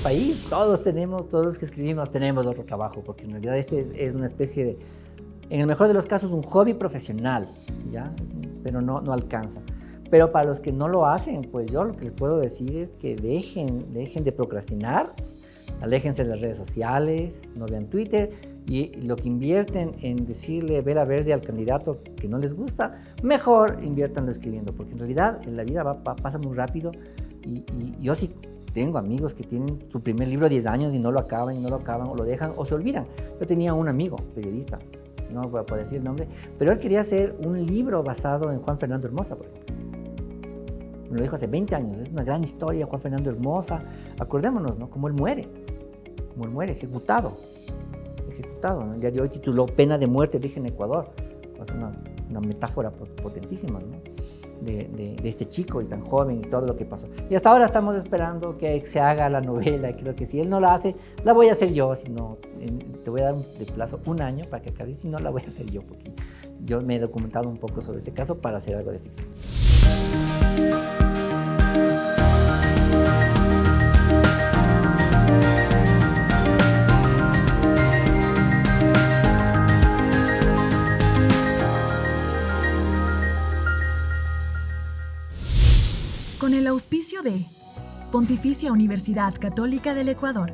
país, todos los que escribimos tenemos otro trabajo, porque en realidad este es una especie de, en el mejor de los casos, un hobby profesional, ¿ya? Pero no alcanza. Pero para los que no lo hacen, pues yo lo que les puedo decir es que dejen de procrastinar, aléjense de las redes sociales, no vean Twitter, y lo que invierten en decirle vela verde al candidato que no les gusta, mejor inviértanlo escribiendo, porque en realidad en la vida pasa muy rápido, y yo sí tengo amigos que tienen su primer libro a 10 años y no lo acaban, o lo dejan, o se olvidan. Yo tenía un amigo, periodista, no voy a poder decir el nombre, pero él quería hacer un libro basado en Juan Fernando Hermosa, por ejemplo. Me lo dijo hace 20 años, es una gran historia, Juan Fernando Hermosa. Acordémonos, ¿no? Cómo él muere, ejecutado, ¿no? El día de hoy tituló Pena de muerte, origen Ecuador. Es una metáfora potentísima, ¿no? De este chico y tan joven y todo lo que pasó. Y hasta ahora estamos esperando que se haga la novela. Creo que si él no la hace, la voy a hacer yo. Si no, te voy a dar de plazo 1 año para que acabe. Si no, la voy a hacer yo, porque yo me he documentado un poco sobre ese caso para hacer algo de ficción. Con el auspicio de Pontificia Universidad Católica del Ecuador,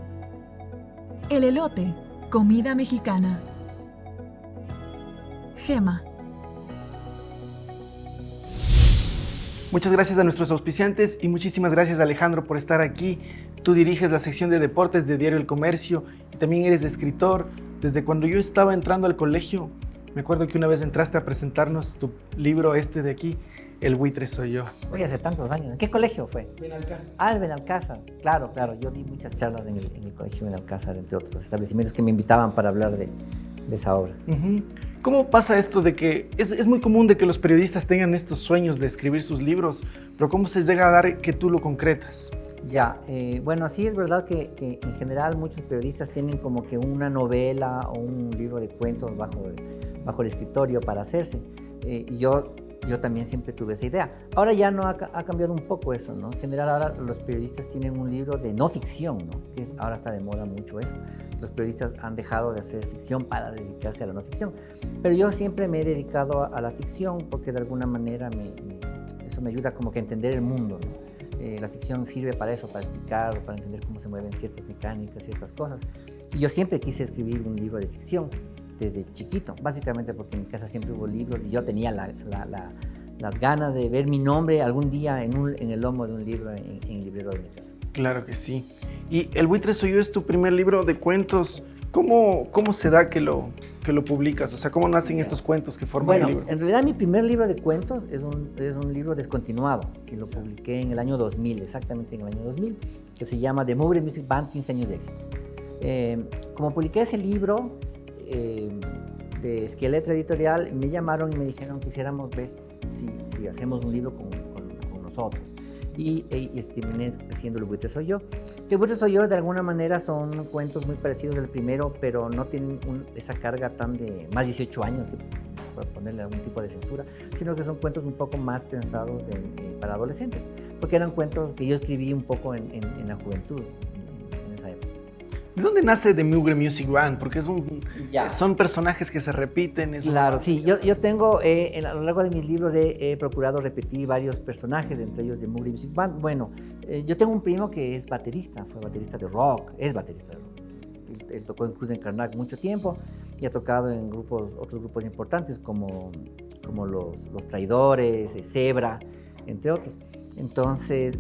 El Elote, comida mexicana, Gema. Muchas gracias a nuestros auspiciantes y muchísimas gracias, Alejandro, por estar aquí. Tú diriges la sección de deportes de Diario El Comercio y también eres escritor. Desde cuando yo estaba entrando al colegio, me acuerdo que una vez entraste a presentarnos tu libro de aquí, El buitre soy yo. Oye, hace tantos años. ¿En qué colegio fue? Benalcázar. El Benalcázar. Claro. Yo di muchas charlas en el colegio Benalcázar, entre otros establecimientos que me invitaban para hablar de esa obra. Uh-huh. ¿Cómo pasa esto de que es muy común de que los periodistas tengan estos sueños de escribir sus libros, pero cómo se llega a dar que tú lo concretas? Bueno, sí es verdad que en general muchos periodistas tienen como que una novela o un libro de cuentos bajo el escritorio para hacerse. Y yo también siempre tuve esa idea. Ahora ya no ha cambiado un poco eso, ¿no? En general ahora los periodistas tienen un libro de no ficción, ¿no? Ahora está de moda mucho eso. Los periodistas han dejado de hacer ficción para dedicarse a la no ficción. Pero yo siempre me he dedicado a la ficción porque de alguna manera eso me ayuda como que a entender el mundo, ¿no? La ficción sirve para eso, para explicar, para entender cómo se mueven ciertas mecánicas, ciertas cosas. Y yo siempre quise escribir un libro de ficción desde chiquito, básicamente porque en mi casa siempre hubo libros y yo tenía las ganas de ver mi nombre algún día en el lomo de un libro en el librero de mi casa. Claro que sí. Y El buitre soy yo es tu primer libro de cuentos. ¿Cómo se da que lo publicas? O sea, ¿cómo nacen estos cuentos que forman el libro? Bueno, en realidad mi primer libro de cuentos es un libro descontinuado, que lo publiqué en el año 2000, exactamente en el año 2000, que se llama The Mugre Music Band, 15 años de éxito. Como publiqué ese libro de Esqueletra Editorial, me llamaron y me dijeron que quisiéramos ver si hacemos un libro con nosotros. Y terminé haciendo El buitre soy yo. El buitre soy yo de alguna manera son cuentos muy parecidos al primero, pero no tienen esa carga tan de más 18 años, para ponerle algún tipo de censura, sino que son cuentos un poco más pensados para adolescentes, porque eran cuentos que yo escribí un poco en la juventud, en esa época. ¿De dónde nace The Mugre Music Band? Porque son personajes que se repiten. Claro, sí. Yo tengo, a lo largo de mis libros he procurado repetir varios personajes, entre ellos The Mugre Music Band. Bueno, yo tengo un primo que es baterista, fue baterista de rock, es baterista de rock. Él tocó en Cruz de Encarnac mucho tiempo y ha tocado en otros grupos importantes como Los Traidores, Zebra, entre otros. Entonces,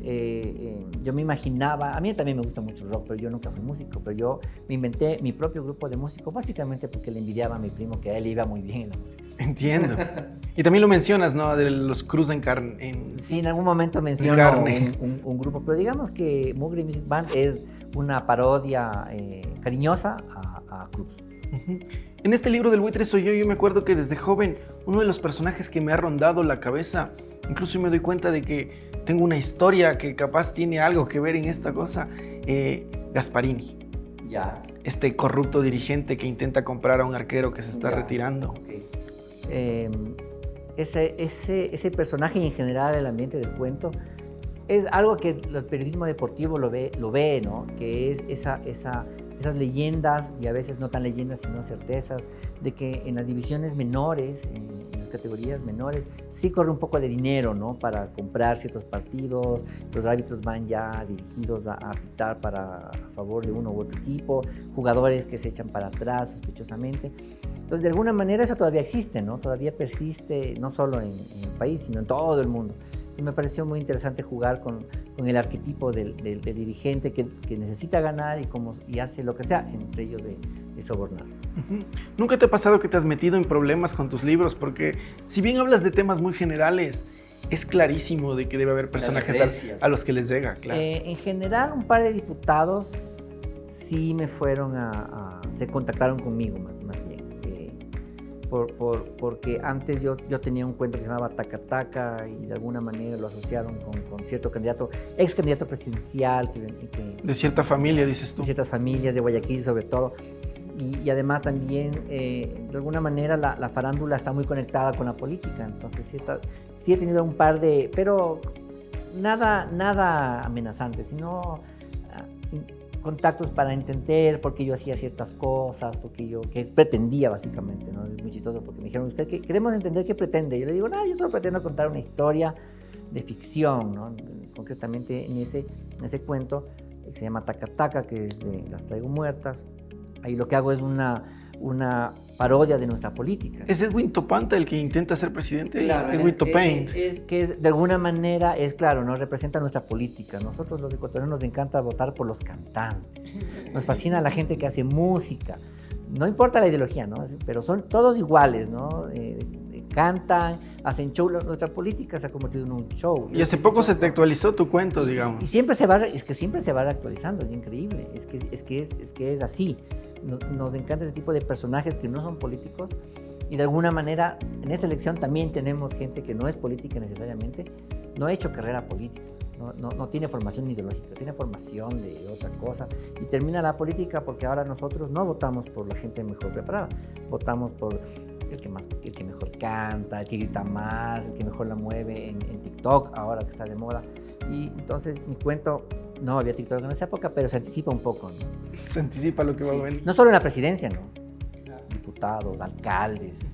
yo me imaginaba, a mí también me gusta mucho el rock, pero yo nunca fui músico, pero yo me inventé mi propio grupo de músicos, básicamente porque le envidiaba a mi primo que a él le iba muy bien en la música. Entiendo. Y también lo mencionas, ¿no? De los Cruz en Carne. Sí, en algún momento menciono un grupo, pero digamos que Mugre Music Band es una parodia cariñosa a Cruz. Uh-huh. En este libro del buitre soy yo me acuerdo que desde joven, uno de los personajes que me ha rondado la cabeza, incluso me doy cuenta de que tengo una historia que capaz tiene algo que ver en esta cosa, Gasparini. Ya. Este corrupto dirigente que intenta comprar a un arquero que se está retirando. Okay. Ese personaje y en general el ambiente del cuento es algo que el periodismo deportivo lo ve, ¿no? Que es esas leyendas, y a veces no tan leyendas, sino certezas, de que en las divisiones menores, en las categorías menores, sí corre un poco de dinero, ¿no? Para comprar ciertos partidos, los árbitros van ya dirigidos a pitar a favor de uno u otro equipo, jugadores que se echan para atrás sospechosamente. Entonces, de alguna manera eso todavía existe, ¿no? Todavía persiste, no solo en el país, sino en todo el mundo. Y me pareció muy interesante jugar con el arquetipo del dirigente que necesita ganar y hace lo que sea, entre ellos de sobornar. Uh-huh. ¿Nunca te ha pasado que te has metido en problemas con tus libros? Porque si bien hablas de temas muy generales, es clarísimo de que debe haber personajes a los que les llega, claro. En general, un par de diputados sí me fueron se contactaron conmigo más bien. Porque antes yo tenía un cuento que se llamaba Taca Taca y de alguna manera lo asociaron con cierto candidato, ex candidato presidencial. De cierta familia, dices tú. De ciertas familias de Guayaquil sobre todo. Y además también, de alguna manera, la farándula está muy conectada con la política. Entonces sí he tenido un par de, pero nada amenazante, sino contactos para entender por qué yo hacía ciertas cosas, que pretendía básicamente, ¿no? Es muy chistoso porque me dijeron, usted, queremos entender qué pretende. Yo le digo, no, yo solo pretendo contar una historia de ficción, ¿no? Concretamente en ese cuento que se llama Taca Taca, que es de Las Traigo Muertas. Ahí lo que hago es una parodia de nuestra política. ¿Es Edwin Topanta el que intenta ser presidente? Claro, Edwin Topaint. De alguna manera claro, ¿no? Representa nuestra política. Nosotros los ecuatorianos nos encanta votar por los cantantes. Nos fascina la gente que hace música. No importa la ideología, ¿no? Pero son todos iguales, ¿no? Cantan, hacen show. Nuestra política se ha convertido en un show. Y hace poco se te actualizó tu cuento, digamos. Y siempre se va actualizando, es increíble. Es que es así. Nos encanta ese tipo de personajes que no son políticos y de alguna manera en esta elección también tenemos gente que no es política necesariamente, no ha hecho carrera política, no tiene formación ideológica, tiene formación de otra cosa y termina la política porque ahora nosotros no votamos por la gente mejor preparada, votamos por el que mejor canta, el que grita más, el que mejor la mueve en TikTok ahora que está de moda. Y entonces mi cuento, no había TikTok en esa época, pero se anticipa un poco, ¿no? Se anticipa lo que va a venir. No solo en la presidencia, ¿no? Claro. Diputados, alcaldes.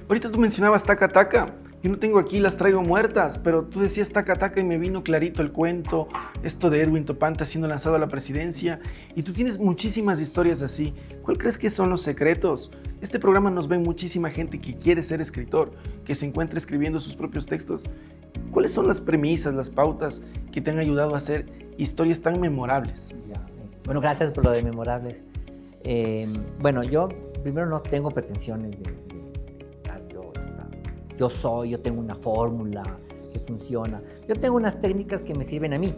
Ahorita tú mencionabas Taca Taca. Yo no tengo aquí Las Traigo Muertas, pero tú decías Taca Taca y me vino clarito el cuento, esto de Edwin Topanta siendo lanzado a la presidencia. Y tú tienes muchísimas historias así. ¿Cuál crees que son los secretos? Este programa nos ve muchísima gente que quiere ser escritor, que se encuentra escribiendo sus propios textos. ¿Cuáles son las premisas, las pautas que te han ayudado a hacer historias tan memorables? Bueno, gracias por lo de memorables. Bueno, yo primero no tengo pretensiones de yo tengo una fórmula que funciona. Yo tengo unas técnicas que me sirven a mí.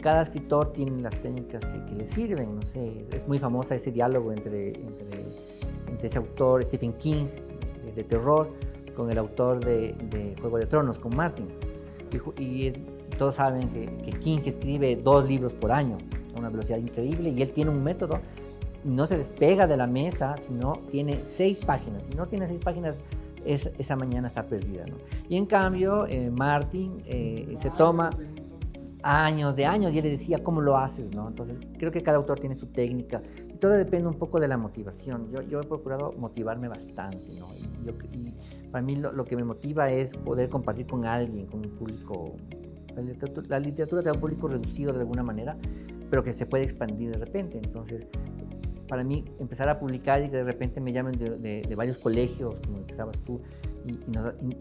Cada escritor tiene las técnicas que le sirven, no sé. Es muy famosa ese diálogo entre ese autor, Stephen King, de terror, con el autor de Juego de Tronos, con Martin. Todos saben que King escribe 2 libros por año, a una velocidad increíble, y él tiene un método, no se despega de la mesa, sino tiene 6 páginas. Si no tiene 6 páginas, esa mañana está perdida, ¿no? Y en cambio, Martin se toma años, y él le decía, ¿cómo lo haces, no? Entonces, creo que cada autor tiene su técnica, y todo depende un poco de la motivación. Yo he procurado motivarme bastante, ¿no? Y para mí lo que me motiva es poder compartir con alguien, con un público. La literatura te da un público reducido de alguna manera, pero que se puede expandir de repente. Entonces, para mí, empezar a publicar y que de repente me llamen de varios colegios, como empezabas tú, y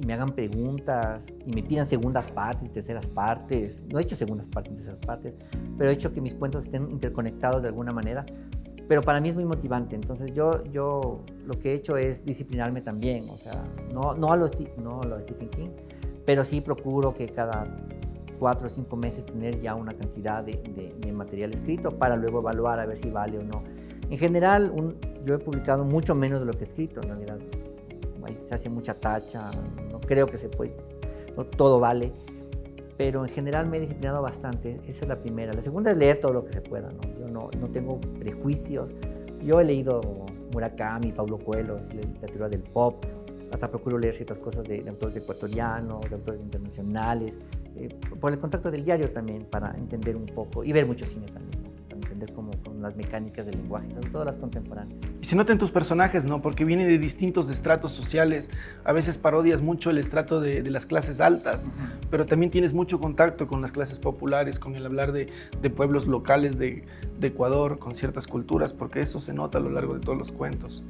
me hagan preguntas, y me pidan segundas partes, terceras partes. No he hecho segundas partes, terceras partes, pero he hecho que mis cuentos estén interconectados de alguna manera. Pero para mí es muy motivante. Entonces, yo lo que he hecho es disciplinarme también. O sea, no a lo Stephen King, pero sí procuro que cada 4 o 5 meses tener ya una cantidad de material escrito para luego evaluar a ver si vale o no. En general, yo he publicado mucho menos de lo que he escrito, en realidad. Ahí se hace mucha tacha, no creo que se puede, no todo vale, pero en general me he disciplinado bastante. Esa es la primera. La segunda es leer todo lo que se pueda, ¿no? Yo no tengo prejuicios. Yo he leído Murakami, Paulo Coelho, la literatura del pop, hasta procuro leer ciertas cosas de autores ecuatorianos, de autores internacionales, por el contacto del diario también, para entender un poco, y ver mucho cine también, ¿no? Para entender cómo las mecánicas del lenguaje, sobre todo las contemporáneas. Y se nota en tus personajes, ¿no? Porque vienen de distintos estratos sociales, a veces parodias mucho el estrato de las clases altas, pero también tienes mucho contacto con las clases populares, con el hablar de pueblos locales de Ecuador, con ciertas culturas, porque eso se nota a lo largo de todos los cuentos.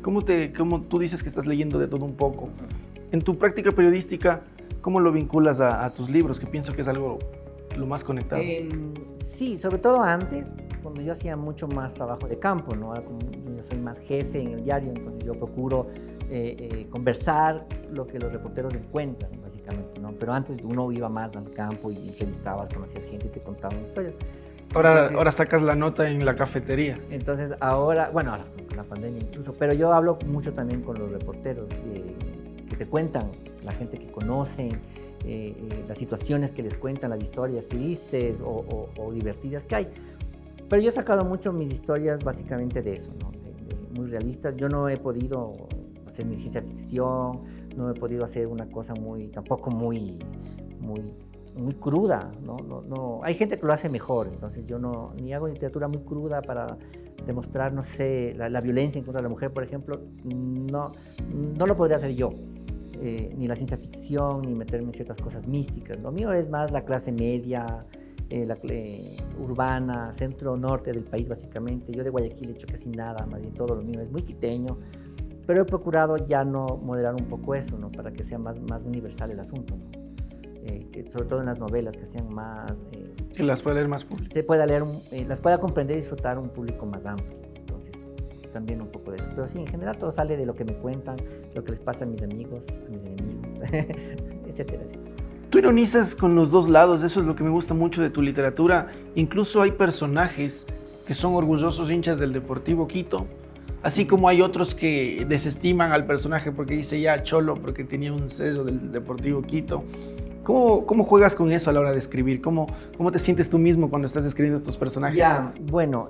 ¿Cómo tú dices que estás leyendo de todo un poco? En tu práctica periodística, ¿cómo lo vinculas a tus libros? Que pienso que es algo lo más conectado. Sí, sobre todo antes, cuando yo hacía mucho más trabajo de campo, ¿no? Ahora como yo soy más jefe en el diario, entonces yo procuro conversar lo que los reporteros encuentran, básicamente, ¿no? Pero antes uno iba más al campo y entrevistabas, conocías gente y te contaban historias. Ahora sacas la nota en la cafetería. Entonces ahora con la pandemia incluso, pero yo hablo mucho también con los reporteros que te cuentan, la gente que conocen, las situaciones que les cuentan, las historias tristes o divertidas que hay. Pero yo he sacado mucho mis historias básicamente de eso, ¿no? Muy realistas. Yo no he podido hacer ni ciencia ficción, no he podido hacer una cosa tampoco muy cruda, ¿no? Hay gente que lo hace mejor, entonces yo ni hago literatura muy cruda para demostrar, no sé, la violencia en contra de la mujer, por ejemplo, no lo podría hacer yo. Ni la ciencia ficción, ni meterme en ciertas cosas místicas. Lo mío es más la clase media, urbana, centro-norte del país, básicamente. Yo de Guayaquil he hecho casi nada, más bien todo lo mío es muy quiteño, pero he procurado ya no moderar un poco eso, ¿no? Para que sea más universal el asunto, ¿no? Sobre todo en las novelas, que sean más... que las pueda leer más público. Se pueda leer, las pueda comprender y disfrutar un público más amplio. Entonces, también un poco de eso. Pero sí, en general todo sale de lo que me cuentan, lo que les pasa a mis amigos, a mis enemigos, etcétera, etcétera. Tú ironizas con los dos lados, eso es lo que me gusta mucho de tu literatura. Incluso hay personajes que son orgullosos hinchas del Deportivo Quito, así como hay otros que desestiman al personaje porque dice ya cholo, porque tenía un sello del Deportivo Quito. ¿Cómo juegas con eso a la hora de escribir? ¿Cómo te sientes tú mismo cuando estás escribiendo estos personajes? Ya, bueno,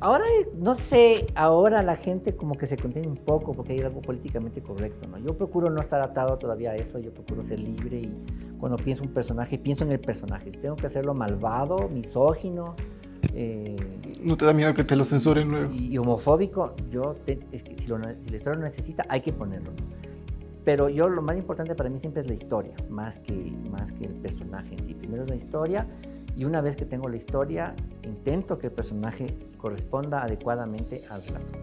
ahora no sé, ahora la gente como que se contiene un poco porque hay algo políticamente correcto, ¿no? Yo procuro no estar atado todavía a eso, yo procuro ser libre y cuando pienso un personaje, pienso en el personaje. Si tengo que hacerlo malvado, misógino... ¿No te da miedo que te lo censuren luego? Y homofóbico, es que si la historia lo necesita, hay que ponerlo, ¿no? Pero lo más importante para mí siempre es la historia, más que el personaje en sí. Primero es la historia, y una vez que tengo la historia, intento que el personaje corresponda adecuadamente al relato.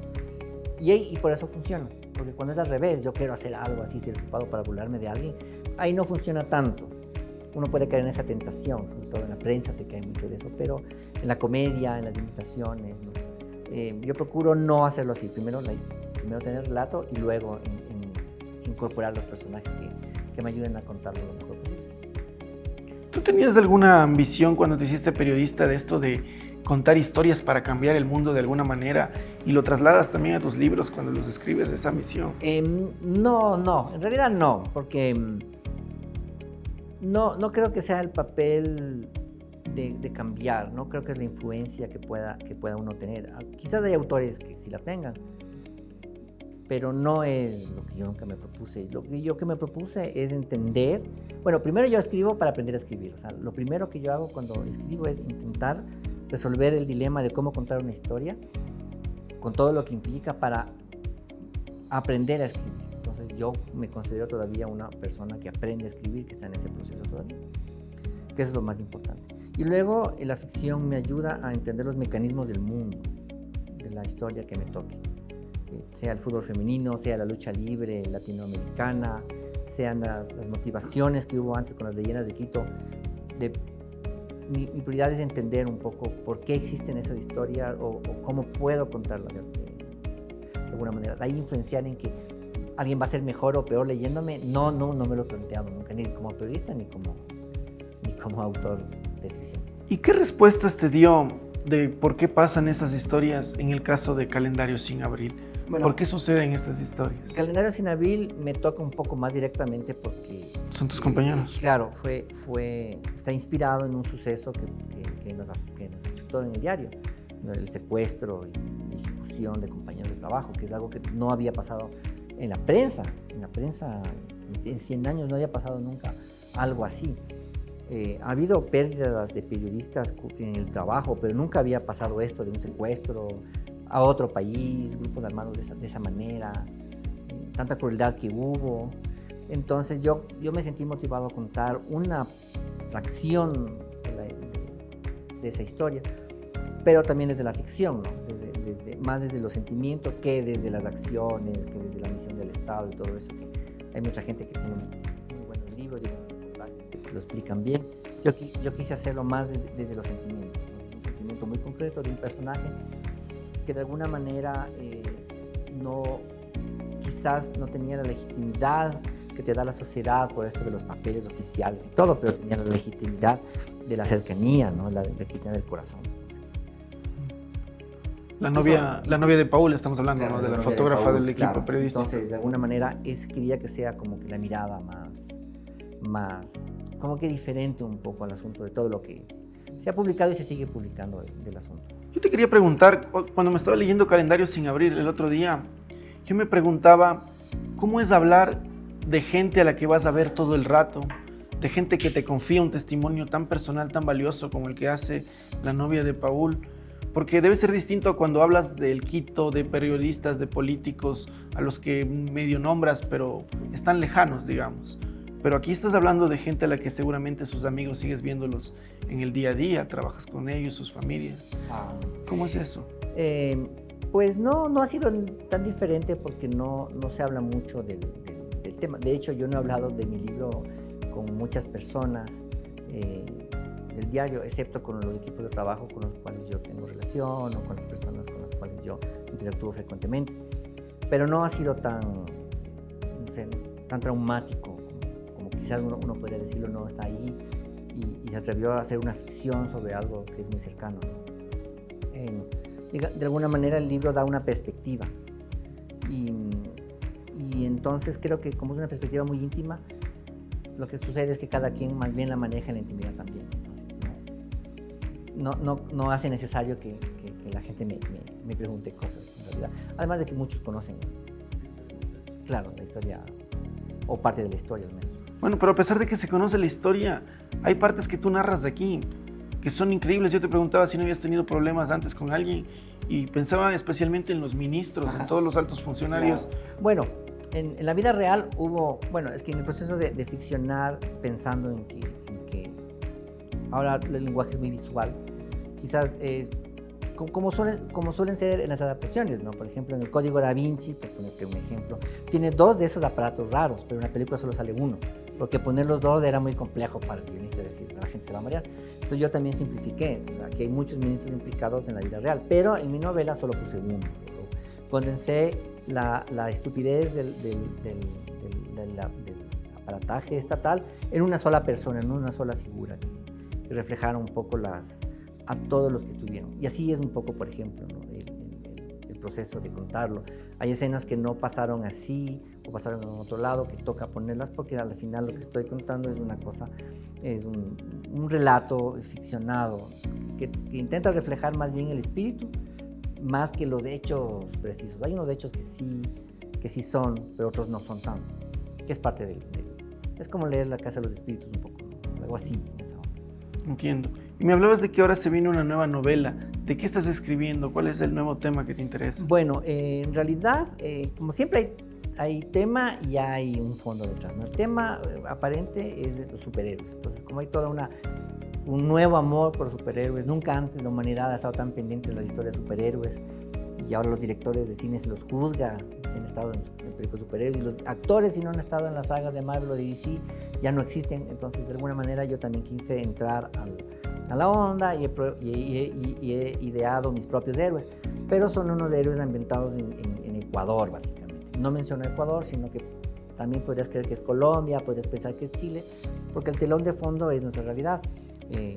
Y por eso funciona, porque cuando es al revés, yo quiero hacer algo así estereotipado para burlarme de alguien, ahí no funciona tanto. Uno puede caer en esa tentación, sobre todo en la prensa se cae mucho de eso, pero en la comedia, en las imitaciones, ¿no? Yo procuro no hacerlo así. Primero tener relato y luego incorporar los personajes que me ayuden a contarlo lo mejor posible. ¿Tú tenías alguna ambición cuando te hiciste periodista de esto de contar historias para cambiar el mundo de alguna manera y lo trasladas también a tus libros cuando los escribes, esa misión? No, en realidad no, porque no creo que sea el papel de cambiar, no creo que es la influencia que pueda uno tener. Quizás hay autores que sí la tengan, pero no es lo que yo nunca me propuse. Lo que yo me propuse es entender... Bueno, primero yo escribo para aprender a escribir. O sea, lo primero que yo hago cuando escribo es intentar resolver el dilema de cómo contar una historia con todo lo que implica para aprender a escribir. Entonces yo me considero todavía una persona que aprende a escribir, que está en ese proceso todavía, que eso es lo más importante. Y luego la ficción me ayuda a entender los mecanismos del mundo, de la historia que me toque. Sea el fútbol femenino, sea la lucha libre latinoamericana, sean las motivaciones que hubo antes con las leyendas de Quito. Mi prioridad es entender un poco por qué existen esas historias o cómo puedo contarlas de alguna manera. De ahí influenciar en que alguien va a ser mejor o peor leyéndome, no me lo he planteado nunca, ni como periodista ni como autor de ficción. ¿Y qué respuestas te dio de por qué pasan estas historias en el caso de Calendario sin Abril? Bueno, ¿por qué suceden estas historias? Calendario sin Abril me toca un poco más directamente porque... ¿Son tus compañeros? Claro, está inspirado en un suceso que nos afectó en el diario, el secuestro y ejecución de compañeros de trabajo, que es algo que no había pasado en la prensa, en 100 años no había pasado nunca algo así. Ha habido pérdidas de periodistas en el trabajo, pero nunca había pasado esto de un secuestro a otro país, grupos armados de esa manera, tanta crueldad que hubo. Entonces yo me sentí motivado a contar una fracción de esa historia, pero también desde la ficción, ¿no? Más desde los sentimientos que desde las acciones, que desde la misión del Estado y todo eso. Que hay mucha gente que tiene muy buenos libros y que lo explican bien. Yo quise hacerlo más desde los sentimientos, ¿no? Un sentimiento muy concreto de un personaje que de alguna manera quizás no tenía la legitimidad que te da la sociedad por esto de los papeles oficiales y todo, pero tenía la legitimidad de la cercanía, ¿no? La legitimidad del corazón. La novia de Paul, estamos hablando, Claro, ¿no? De la novia fotógrafa Paul, del equipo claro. periodístico. Entonces, de alguna manera, quería que sea como que la mirada más, como que diferente un poco al asunto de todo lo que se ha publicado y se sigue publicando del asunto. Yo te quería preguntar, cuando me estaba leyendo Calendario sin abrir el otro día, yo me preguntaba, ¿cómo es hablar de gente a la que vas a ver todo el rato? De gente que te confía un testimonio tan personal, tan valioso como el que hace la novia de Paul. Porque debe ser distinto cuando hablas del Quito, de periodistas, de políticos, a los que medio nombras, pero están lejanos, digamos. Pero aquí estás hablando de gente a la que seguramente sus amigos sigues viéndolos en el día a día, trabajas con ellos, sus familias. ¿Cómo es eso? Pues no ha sido tan diferente porque no se habla mucho del tema. De hecho, yo no he hablado de mi libro con muchas personas del diario, excepto con los equipos de trabajo con los cuales yo tengo relación o con las personas con las cuales yo interactúo frecuentemente. Pero no ha sido tan traumático como quizás uno podría decirlo, no está ahí y se atrevió a hacer una ficción sobre algo que es muy cercano, ¿no? De alguna manera el libro da una perspectiva y entonces creo que como es una perspectiva muy íntima, lo que sucede es que cada quien más bien la maneja en la intimidad también. Entonces, no hace necesario que la gente me pregunte cosas en realidad. Además de que muchos conocen, claro, la historia o parte de la historia al menos. Bueno, pero a pesar de que se conoce la historia, hay partes que tú narras de aquí que son increíbles. Yo te preguntaba si no habías tenido problemas antes con alguien y pensaba especialmente en los ministros, en todos los altos funcionarios. Claro. Bueno, en la vida real hubo, bueno, es que en el proceso de ficcionar, pensando en que ahora el lenguaje es muy visual, quizás como suelen ser en las adaptaciones, ¿no? Por ejemplo, en el Código Da Vinci, por ponerte un ejemplo, tiene 2 de esos aparatos raros, pero en la película solo sale 1, porque poner los 2 era muy complejo para el guionista, decir, la gente se va a marear. Entonces yo también simplifiqué, o sea, que hay muchos ministros implicados en la vida real, pero en mi novela solo puse 1. Condensé la estupidez del aparataje estatal en una sola persona, en una sola figura, que reflejara un poco a todos los que tuvieron. Y así es un poco, por ejemplo, ¿no? el proceso de contarlo. Hay escenas que no pasaron así o pasaron en otro lado, que toca ponerlas porque al final lo que estoy contando es una cosa, es un relato ficcionado que intenta reflejar más bien el espíritu más que los hechos precisos. Hay unos hechos que sí son, pero otros no son tanto, que es parte del es como leer La Casa de los Espíritus un poco, ¿no? Algo así, esa onda. Entiendo. Y me hablabas de que ahora se viene una nueva novela. ¿De qué estás escribiendo? ¿Cuál es el nuevo tema que te interesa? Bueno, en realidad, como siempre hay tema y hay un fondo detrás, ¿no? El tema aparente es de los superhéroes. Entonces, como hay toda un nuevo amor por los superhéroes, nunca antes la humanidad ha estado tan pendiente de las historias de superhéroes y ahora los directores de cine se los juzga si han estado en películas de superhéroes y los actores si no han estado en las sagas de Marvel o de DC ya no existen. Entonces, de alguna manera yo también quise entrar a la onda y he ideado mis propios héroes, pero son unos héroes ambientados en Ecuador, básicamente. No menciono Ecuador, sino que también podrías creer que es Colombia, podrías pensar que es Chile, porque el telón de fondo es nuestra realidad.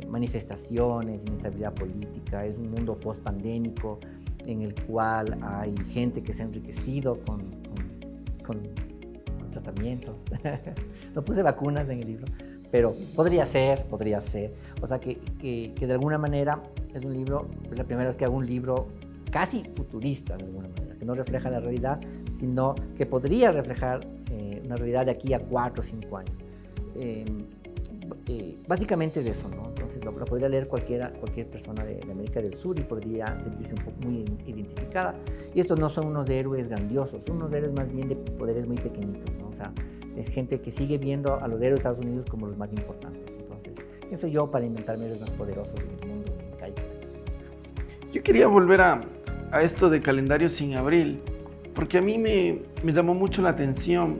Manifestaciones, inestabilidad política, es un mundo post-pandémico en el cual hay gente que se ha enriquecido con tratamientos. No puse vacunas en el libro, pero podría ser. O sea que de alguna manera es un libro, es la primera vez que hago un libro casi futurista de alguna manera. que no refleja la realidad, sino que podría reflejar una realidad de aquí a 4 o 5 años. Básicamente es eso, ¿no? Entonces lo podría leer cualquier persona de América del Sur y podría sentirse un poco muy identificada. Y estos no son unos héroes grandiosos, son unos héroes más bien de poderes muy pequeñitos, ¿no? O sea, es gente que sigue viendo a los héroes de Estados Unidos como los más importantes. Entonces, eso yo para inventarme héroes más poderosos del mundo, me caigo. Yo quería volver a esto de Calendario sin Abril, porque a mí me llamó mucho la atención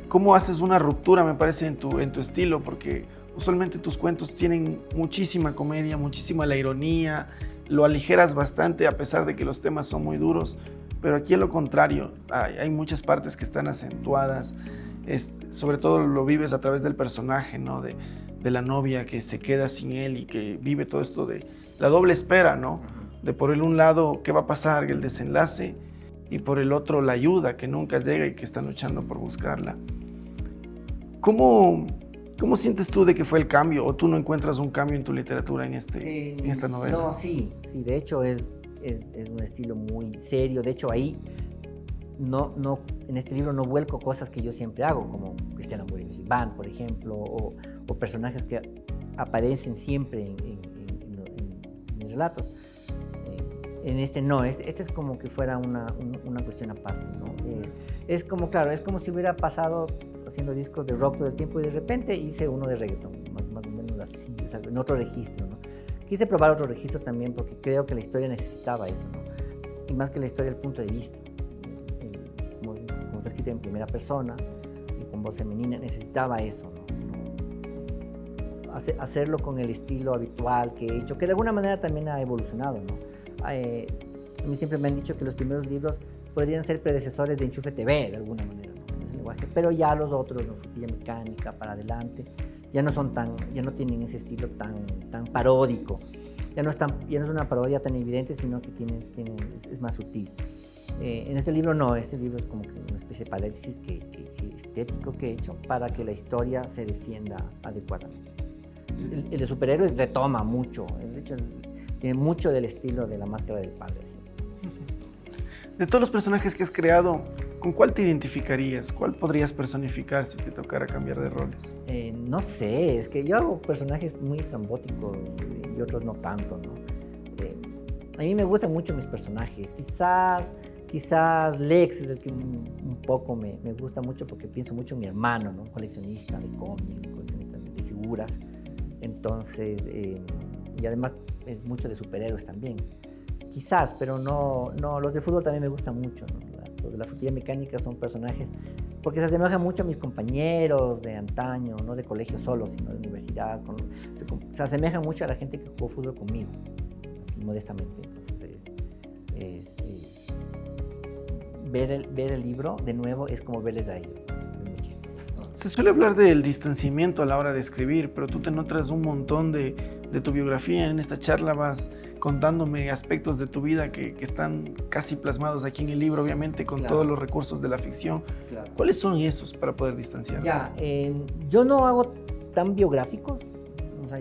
cómo haces una ruptura, me parece, en tu estilo, porque usualmente tus cuentos tienen muchísima comedia, muchísima la ironía, lo aligeras bastante a pesar de que los temas son muy duros, pero aquí a lo contrario, hay muchas partes que están acentuadas, sobre todo lo vives a través del personaje, ¿no? De la novia que se queda sin él y que vive todo esto de la doble espera, ¿no? De por el un lado, ¿qué va a pasar? El desenlace, y por el otro, la ayuda que nunca llega y que están luchando por buscarla. ¿Cómo sientes tú de que fue el cambio? ¿O tú no encuentras un cambio en tu literatura en esta novela? No, sí, de hecho es un estilo muy serio. De hecho, ahí en este libro no vuelco cosas que yo siempre hago, como Cristian Amorim Van, por ejemplo, o personajes que aparecen siempre en mis relatos. En este no, este es como que fuera una cuestión aparte, ¿no? Es como, claro, es como si hubiera pasado haciendo discos de rock todo el tiempo y de repente hice uno de reggaeton, más o menos así, o sea, en otro registro, ¿no? Quise probar otro registro también porque creo que la historia necesitaba eso, ¿no? Y más que la historia, el punto de vista. Como está escrito en primera persona y con voz femenina, necesitaba eso, ¿no? Hacerlo con el estilo habitual que he hecho, que de alguna manera también ha evolucionado, ¿no? A mí siempre me han dicho que los primeros libros podrían ser predecesores de Enchufe TV, de alguna manera, ¿no? En ese lenguaje, pero ya los otros, ¿no? Frutilla Mecánica, Para Adelante, ya no tienen ese estilo tan paródico. Ya no es una parodia tan evidente, sino que es más sutil. En este libro no, este libro es como que una especie de paréntesis estético que he hecho para que la historia se defienda adecuadamente. El de superhéroes retoma mucho, de hecho tiene mucho del estilo de La Máscara del Padre. ¿Sí? De todos los personajes que has creado, ¿con cuál te identificarías? ¿Cuál podrías personificar si te tocara cambiar de roles? No sé, es que yo hago personajes muy estrambóticos y otros no tanto, ¿no? A mí me gustan mucho mis personajes. Quizás Lex es el que un poco me gusta mucho porque pienso mucho en mi hermano, ¿no? Coleccionista de cómics, coleccionista de figuras. Entonces, y además es mucho de superhéroes también. Quizás, pero no, los de fútbol también me gustan mucho, ¿no? Los de la Frutilla Mecánica son personajes porque se asemejan mucho a mis compañeros de antaño, no de colegio solo, sino de universidad. Se asemejan mucho a la gente que jugó fútbol conmigo, así modestamente. Entonces, ver el libro de nuevo es como verles a ellos. Es muy chistoso. Se suele hablar del distanciamiento a la hora de escribir, pero tú te notas un montón de tu biografía. En esta charla vas contándome aspectos de tu vida que están casi plasmados aquí en el libro, obviamente, con todos los recursos de la ficción. Claro. ¿Cuáles son esos para poder distanciarte? Yo no hago tan biográficos. O sea,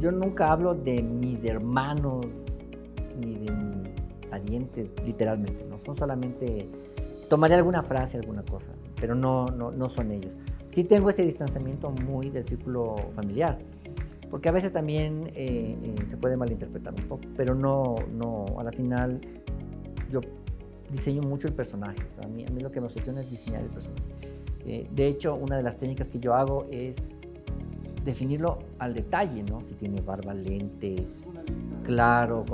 yo nunca hablo de mis hermanos ni de mis parientes, literalmente, ¿no? Son solamente... Tomaré alguna frase, alguna cosa, pero no son ellos. Sí tengo ese distanciamiento muy del círculo familiar, porque a veces también se puede malinterpretar un poco, pero no, a la final yo diseño mucho el personaje. O sea, a mí lo que me obsesiona es diseñar el personaje. De hecho, una de las técnicas que yo hago es definirlo al detalle, ¿no? Si tiene barba, lentes, claro,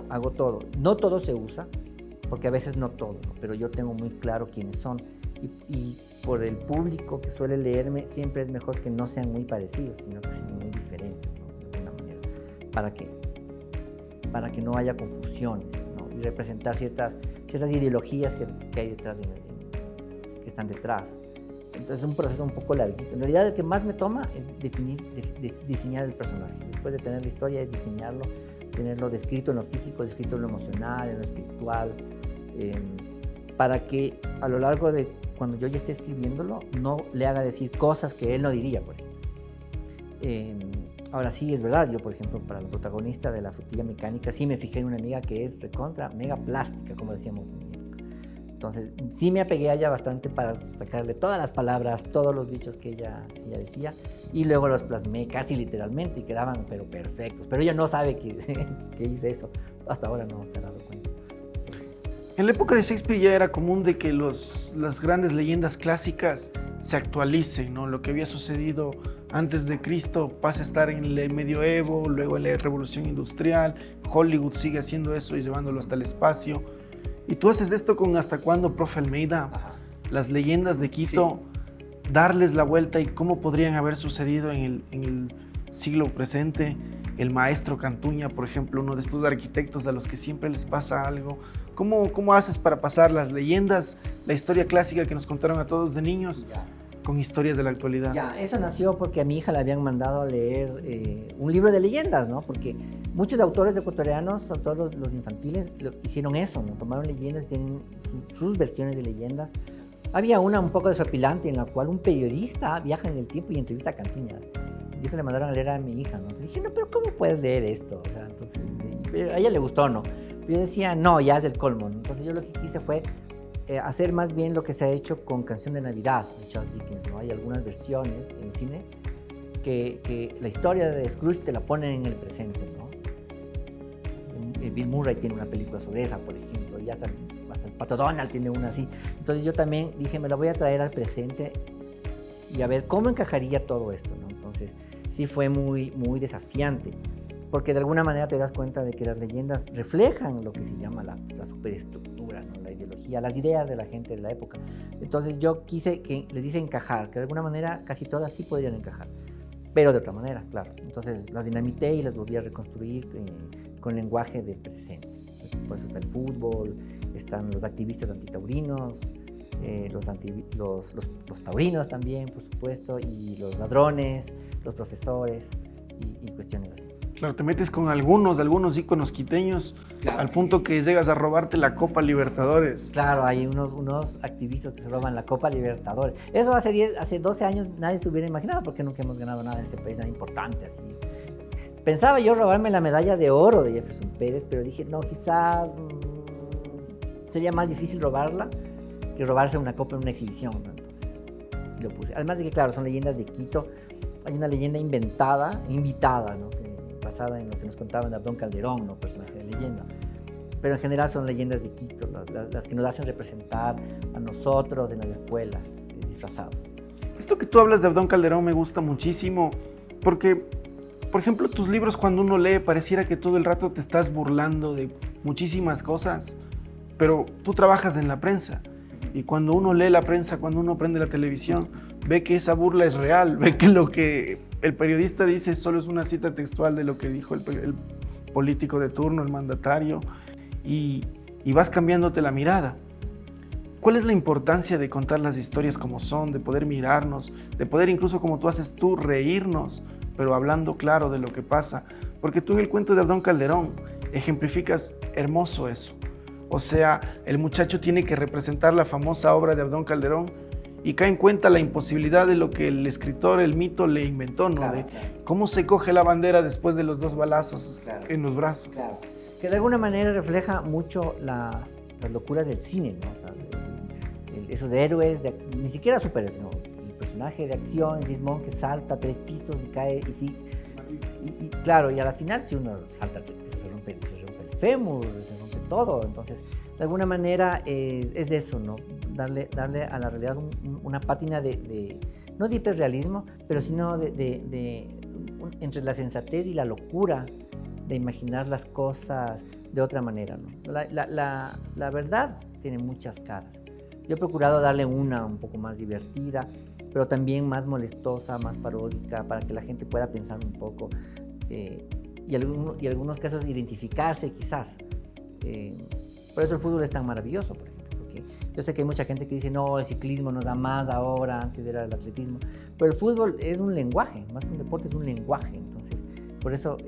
hago todo. No todo se usa, porque a veces no todo, ¿no? Pero yo tengo muy claro quiénes son. Y por el público que suele leerme, siempre es mejor que no sean muy parecidos, sino que sean muy diferentes, ¿no? De alguna manera, para que no haya confusiones, ¿no? Y representar ciertas ideologías que hay detrás, que están detrás. Entonces es un proceso un poco larguito. En realidad el que más me toma es diseñar el personaje. Después de tener la historia es diseñarlo, tenerlo descrito en lo físico, descrito en lo emocional, en lo espiritual, para que a lo largo de cuando yo ya esté escribiéndolo no le haga decir cosas que él no diría, por ejemplo. Ahora sí, es verdad, yo por ejemplo, para la protagonista de La frutilla mecánica, sí me fijé en una amiga que es recontra, mega plástica, como decíamos. Entonces, sí me apegué a ella bastante para sacarle todas las palabras, todos los dichos que ella decía, y luego los plasmé casi literalmente y quedaban, pero perfectos. Pero ella no sabe que hice eso, hasta ahora no se ha dado cuenta. En la época de Shakespeare ya era común de que las grandes leyendas clásicas se actualicen, ¿no? Lo que había sucedido antes de Cristo pasa a estar en el medioevo, luego en la revolución industrial, Hollywood sigue haciendo eso y llevándolo hasta el espacio. Y tú haces esto con ¿Hasta cuándo, profe Almeida? Ajá. Las leyendas de Quito, darles la vuelta y cómo podrían haber sucedido en el siglo presente. El maestro Cantuña, por ejemplo, uno de estos arquitectos a los que siempre les pasa algo. ¿Cómo haces para pasar las leyendas, la historia clásica que nos contaron a todos de niños, con historias de la actualidad? Ya, eso nació porque a mi hija le habían mandado a leer un libro de leyendas, ¿no? Porque muchos autores ecuatorianos, sobre todo los infantiles, hicieron eso, ¿no? Tomaron leyendas, tienen sus versiones de leyendas. Había una un poco desopilante en la cual un periodista viaja en el tiempo y entrevista a Cantuña. Y eso le mandaron a leer a mi hija, ¿no? Entonces dije, no, pero ¿cómo puedes leer esto? O sea, entonces, a ella le gustó, ¿no? Pero yo decía, no, ya es el colmo, ¿no? Entonces yo lo que quise fue hacer más bien lo que se ha hecho con Canción de Navidad de Charles Dickens, ¿no? Hay algunas versiones en cine que la historia de Scrooge te la ponen en el presente, ¿no? Bill Murray tiene una película sobre esa, por ejemplo, y hasta el Pato Donald tiene una así. Entonces yo también dije, me la voy a traer al presente y a ver cómo encajaría todo esto, ¿no? Entonces sí fue muy, muy desafiante, porque de alguna manera te das cuenta de que las leyendas reflejan lo que se llama la superestructura, ¿no? La ideología, las ideas de la gente de la época. Entonces yo quise que les hice encajar, que de alguna manera casi todas sí podrían encajar, pero de otra manera, claro. Entonces las dinamité y las volví a reconstruir con lenguaje del presente. Por eso está el fútbol, están los activistas antitaurinos, los taurinos también, por supuesto, y los ladrones, los profesores y cuestiones así. Claro, te metes con algunos íconos quiteños, Claro, al punto que llegas a robarte la Copa Libertadores. Claro, hay unos activistas que se roban la Copa Libertadores. Eso hace 12 años nadie se hubiera imaginado, porque nunca hemos ganado nada en ese país tan importante así. Pensaba yo robarme la medalla de oro de Jefferson Pérez, pero dije, no, quizás sería más difícil robarla que robarse una copa en una exhibición, ¿no? Entonces lo puse. Además de que, claro, son leyendas de Quito. Hay una leyenda invitada, ¿no? Basada en lo que nos contaban de Abdón Calderón, ¿no? Personaje de leyenda. Pero en general son leyendas de Quito, las que nos hacen representar a nosotros en las escuelas, disfrazados. Esto que tú hablas de Abdón Calderón me gusta muchísimo, porque, por ejemplo, tus libros, cuando uno lee, pareciera que todo el rato te estás burlando de muchísimas cosas, pero tú trabajas en la prensa, y cuando uno lee la prensa, cuando uno prende la televisión, ve que esa burla es real, ve que lo que el periodista dice solo es una cita textual de lo que dijo el político de turno, el mandatario, y vas cambiándote la mirada. ¿Cuál es la importancia de contar las historias como son, de poder mirarnos, de poder incluso, como tú haces tú, reírnos, pero hablando claro de lo que pasa? Porque tú en el cuento de Abdón Calderón ejemplificas hermoso eso. O sea, el muchacho tiene que representar la famosa obra de Abdón Calderón y cae en cuenta la imposibilidad de lo que el escritor, el mito, le inventó, ¿no? Claro, de claro. cómo se coge la bandera después de los 2 balazos Claro. en los brazos. Claro, que de alguna manera refleja mucho las locuras del cine, ¿no? O sea, esos héroes, ni siquiera superhéroes, ¿no? El personaje de acción, Gismond, que salta 3 pisos y cae, y claro, y a la final, si uno salta 3 pisos, se rompe el fémur, se rompe todo. Entonces, de alguna manera es eso, ¿no? Darle a la realidad una pátina no de hiperrealismo, pero sino entre la sensatez y la locura de imaginar las cosas de otra manera, ¿no? La verdad tiene muchas caras. Yo he procurado darle una un poco más divertida, pero también más molestosa, más paródica, para que la gente pueda pensar un poco y en algunos casos identificarse quizás. Por eso el fútbol es tan maravilloso, por ejemplo, porque yo sé que hay mucha gente que dice, no, el ciclismo nos da más ahora, antes era el atletismo, pero el fútbol es un lenguaje, más que un deporte es un lenguaje. Entonces, por eso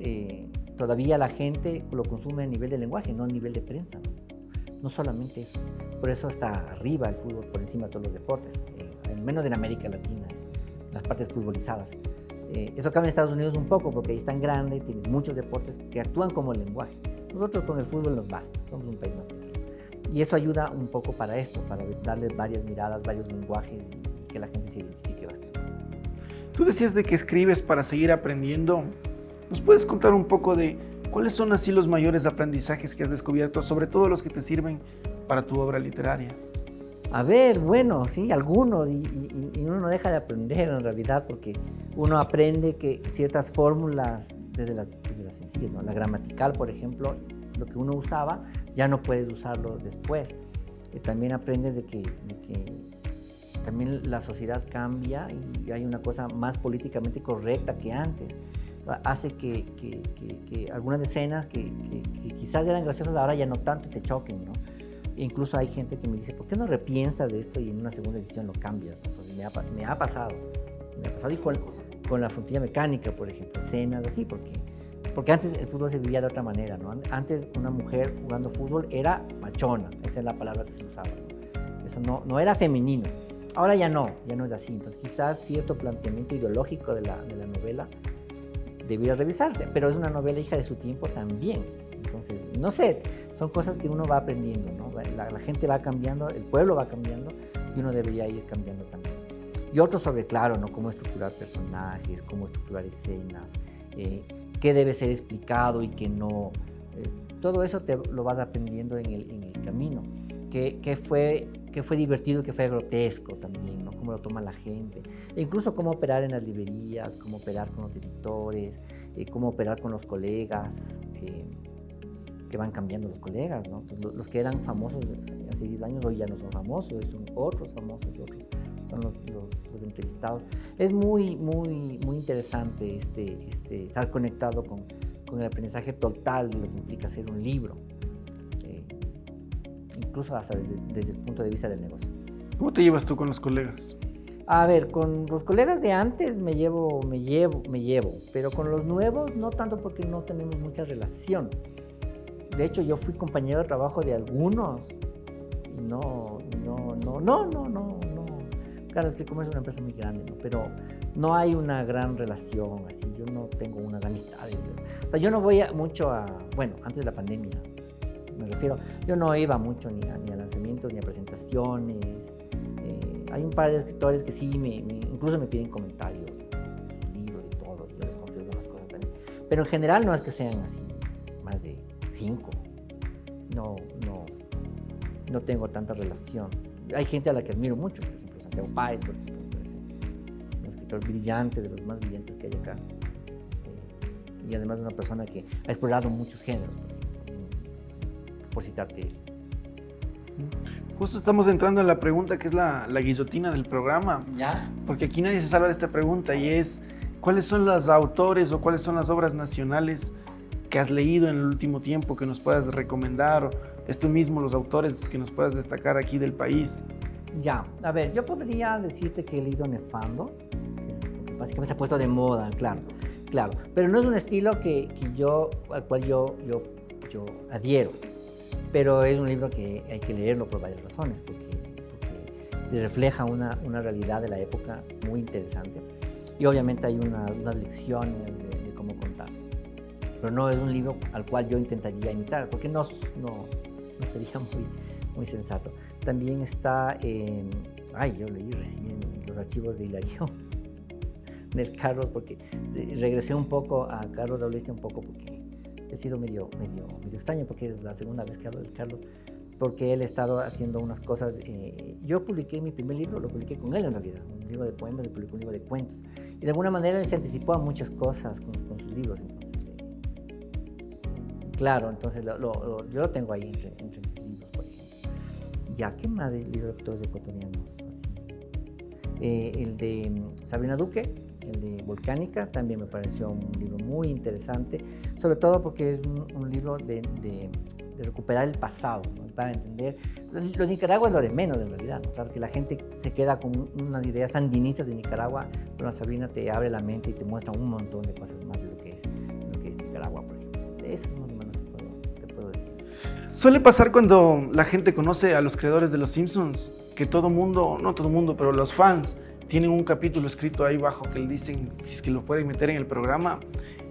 todavía la gente lo consume a nivel de lenguaje, no a nivel de prensa, no solamente eso. Por eso está arriba el fútbol por encima de todos los deportes, al menos en América Latina, en las partes futbolizadas. Eso cambia en Estados Unidos un poco porque ahí es tan grande, tienes muchos deportes que actúan como lenguaje. Nosotros con el fútbol nos basta, somos un país más pequeño. Y eso ayuda un poco para esto, para darle varias miradas, varios lenguajes y que la gente se identifique bastante. Tú decías de que escribes para seguir aprendiendo. ¿Nos puedes contar un poco de cuáles son así los mayores aprendizajes que has descubierto, sobre todo los que te sirven para tu obra literaria? A ver, bueno, sí, algunos, y uno no deja de aprender en realidad, porque uno aprende que ciertas fórmulas, desde las sencillas, ¿no? La gramatical, por ejemplo, lo que uno usaba, ya no puedes usarlo después. También aprendes de que también la sociedad cambia y hay una cosa más políticamente correcta que antes. Hace que algunas escenas que quizás eran graciosas ahora ya no tanto te choquen, ¿no? E incluso hay gente que me dice, ¿por qué no repiensas de esto y en una segunda edición lo cambias? Entonces, me ha pasado y con la fruntilla mecánica, por ejemplo, escenas así, porque antes el fútbol se vivía de otra manera, ¿no? Antes una mujer jugando fútbol era machona, esa es la palabra que se usaba, ¿no? Eso no era femenino. Ahora ya no es así. Entonces quizás cierto planteamiento ideológico de la novela debiera revisarse, pero es una novela hija de su tiempo también. Entonces, no sé, son cosas que uno va aprendiendo, ¿no? La gente va cambiando, el pueblo va cambiando y uno debería ir cambiando también. Y otro sobre, claro, ¿no? Cómo estructurar personajes, cómo estructurar escenas, qué debe ser explicado y qué no. Todo eso lo vas aprendiendo en el camino. Qué fue divertido, qué fue grotesco también, ¿no? Cómo lo toma la gente. E incluso cómo operar en las librerías, cómo operar con los editores, cómo operar con los colegas, que van cambiando los colegas, ¿no? Pues los que eran famosos hace 10 años hoy ya no son famosos, hoy son otros famosos, otros son los entrevistados. Es muy interesante estar conectado con el aprendizaje total de lo que implica hacer un libro. Incluso hasta desde el punto de vista del negocio. ¿Cómo te llevas tú con los colegas? A ver, con los colegas de antes me llevo, pero con los nuevos no tanto porque no tenemos mucha relación. De hecho, yo fui compañero de trabajo de algunos y no. Claro, es que como es una empresa muy grande, ¿no? Pero no hay una gran relación así, yo no tengo unas amistades. O sea, yo no voy bueno, antes de la pandemia, me refiero, yo no iba mucho ni a lanzamientos ni a presentaciones. Hay un par de escritores que sí, incluso me piden comentarios, libros y todo, yo les confío algunas cosas también. Pero en general no es que sean así, más de 5. No tengo tanta relación. Hay gente a la que admiro mucho, por ejemplo, Santiago Páez, por ejemplo, es un escritor brillante, de los más brillantes que hay acá. Y además una persona que ha explorado muchos géneros, por citarte él. Justo estamos entrando en la pregunta que es la guillotina del programa. ¿Ya? Porque aquí nadie se salva de esta pregunta y es ¿cuáles son los autores o cuáles son las obras nacionales que has leído en el último tiempo que nos puedas recomendar? O esto mismo, los autores que nos puedas destacar aquí del país. Ya, a ver, yo podría decirte que he leído Nefando, que básicamente se ha puesto de moda, claro, pero no es un estilo al cual yo adhiero. Pero es un libro que hay que leerlo por varias razones, porque refleja una realidad de la época muy interesante. Y obviamente hay unas lecciones de cómo contar. Pero no es un libro al cual yo intentaría imitar, porque no sería muy sensato. También está, yo leí recién los archivos de Hilarión, del Carlos, porque regresé un poco a Carlos Dauliste un poco porque he sido medio extraño, porque es la segunda vez que hablo del Carlos, porque él ha estado haciendo unas cosas. Yo publiqué mi primer libro, lo publiqué con él en realidad, un libro de poemas, y publicó un libro de cuentos. Y de alguna manera él se anticipó a muchas cosas con sus libros. Entonces, claro, entonces yo lo tengo ahí entre mis libros, por ejemplo. Ya, ¿qué más de libros de autores ecuatorianos? Así. El de Sabrina Duque, el de Volcánica, también me pareció un libro muy interesante, sobre todo porque es un libro de recuperar el pasado, ¿no? Para entender. Lo de Nicaragua es lo de menos en realidad, ¿no? Claro que la gente se queda con unas ideas sandinistas de Nicaragua, pero Sabrina te abre la mente y te muestra un montón de cosas más de lo que es Nicaragua, por ejemplo. Eso es más o menos que puedo decir. Suele pasar cuando la gente conoce a los creadores de Los Simpsons, que todo mundo, no todo mundo, pero los fans tienen un capítulo escrito ahí abajo que le dicen si es que lo pueden meter en el programa.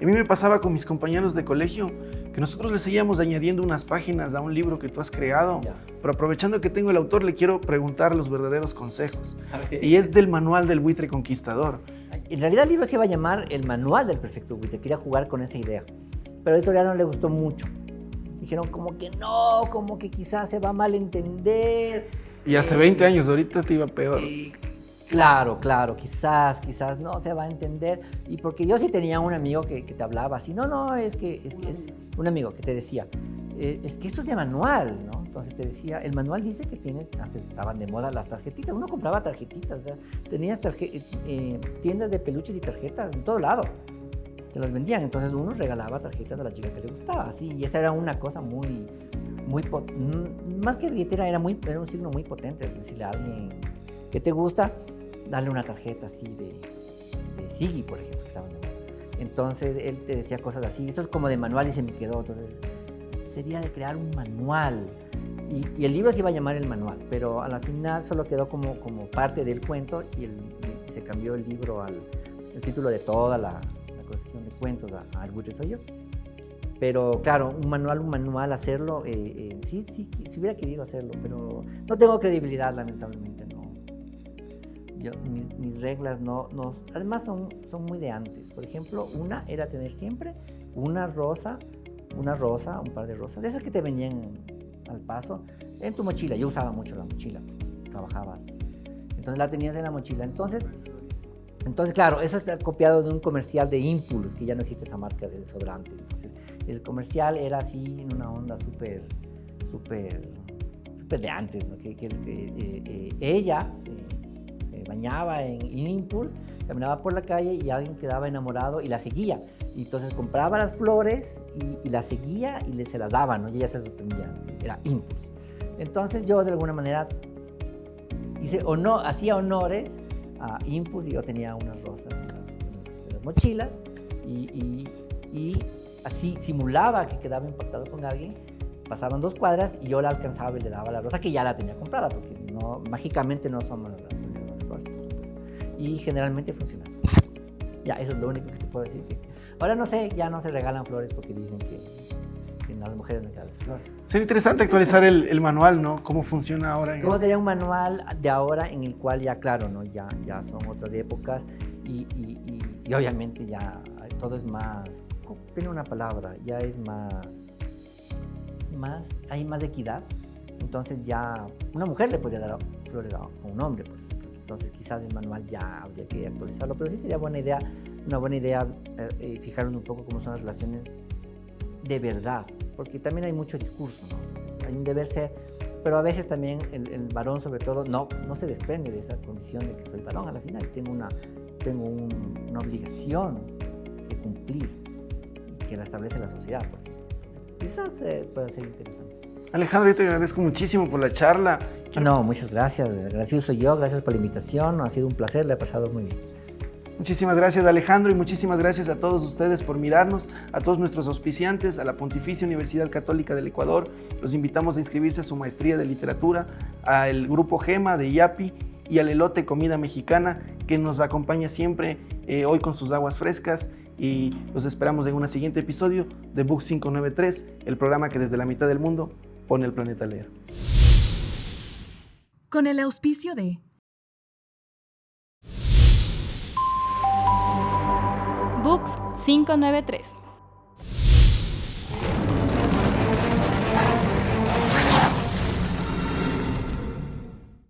A mí me pasaba con mis compañeros de colegio que nosotros le seguíamos añadiendo unas páginas a un libro que tú has creado, pero aprovechando que tengo el autor, le quiero preguntar los verdaderos consejos. Y es del manual del buitre conquistador. En realidad el libro se iba a llamar El manual del perfecto buitre, quería jugar con esa idea, pero a la editorial no le gustó mucho. Dijeron como que no, como que quizás se va a malentender. Y hace 20 años, ahorita te iba peor. Claro, quizás no se va a entender. Y porque yo sí tenía un amigo que te hablaba así, es que un amigo que te decía, es que esto es de manual, ¿no? Entonces te decía, el manual dice que antes estaban de moda las tarjetitas, uno compraba tarjetitas, o sea, tenías tiendas de peluches y tarjetas en todo lado, te las vendían, entonces uno regalaba tarjetas a la chica que le gustaba, así, y esa era una cosa más que billetera, era un signo muy potente, decirle a alguien que te gusta, darle una tarjeta así de Siggy, por ejemplo, que estaba en la moda. Entonces él te decía cosas así, eso es como de manual y se me quedó, entonces sería de crear un manual. Y el libro se iba a llamar El Manual, pero a la final solo quedó como parte del cuento y se cambió el libro el título de toda la colección de cuentos a El Buitre Soy Yo. Pero claro, un manual hacerlo, sí, si hubiera querido hacerlo, pero no tengo credibilidad, lamentablemente, no. Mis reglas además son muy de antes. Por ejemplo, una era tener siempre una rosa, un par de rosas, de esas que te venían al paso, en tu mochila. Yo usaba mucho la mochila, trabajabas. Entonces la tenías en la mochila. Entonces claro, eso está copiado de un comercial de Impulse, que ya no existe esa marca de desodorante. Entonces, el comercial era así, en una onda súper de antes, ¿no? Ella se bañaba en Impulse, caminaba por la calle y alguien quedaba enamorado y la seguía. Y entonces compraba las flores y la seguía y se las daba, ¿no? Y ella se sorprendía, era Impulse. Entonces yo de alguna manera hacía honores a Impulse y yo tenía unas rosas en las mochilas y así simulaba que quedaba impactado con alguien. Pasaban 2 cuadras y yo la alcanzaba y le daba la rosa que ya la tenía comprada, porque mágicamente no somos las flores, por supuesto. Y generalmente funciona. Ya, eso es lo único que te puedo decir. Ahora no sé, ya no se regalan flores porque dicen que a las mujeres no quedan las flores. Sería interesante actualizar el manual, ¿no? ¿Cómo funciona ahora? ¿Cómo sería un manual de ahora en el cual ya, claro, ¿no? Ya son otras épocas y obviamente ya todo es más, tiene una palabra, ya es hay más equidad. Entonces ya una mujer le podría dar flores a un hombre, por ejemplo. Entonces quizás el manual ya habría que actualizarlo, pero sí sería una buena idea fijarnos un poco cómo son las relaciones de verdad, porque también hay mucho discurso, ¿no? Hay un deber ser, pero a veces también el varón sobre todo no se desprende de esa condición de que soy varón. A la final tengo una obligación de cumplir que la establece la sociedad, porque quizás pueda ser interesante. Alejandro, yo te agradezco muchísimo por la charla. No, muchas gracias, agradecido soy yo, gracias por la invitación, ha sido un placer, le he pasado muy bien. Muchísimas gracias, Alejandro, y muchísimas gracias a todos ustedes por mirarnos, a todos nuestros auspiciantes, a la Pontificia Universidad Católica del Ecuador. Los invitamos a inscribirse a su maestría de literatura, al Grupo Gema de IAPI y al Elote Comida Mexicana, que nos acompaña siempre hoy con sus aguas frescas. Y los esperamos en un siguiente episodio de Book 593, el programa que desde la mitad del mundo pone el planeta a leer. Con el auspicio de Books 593.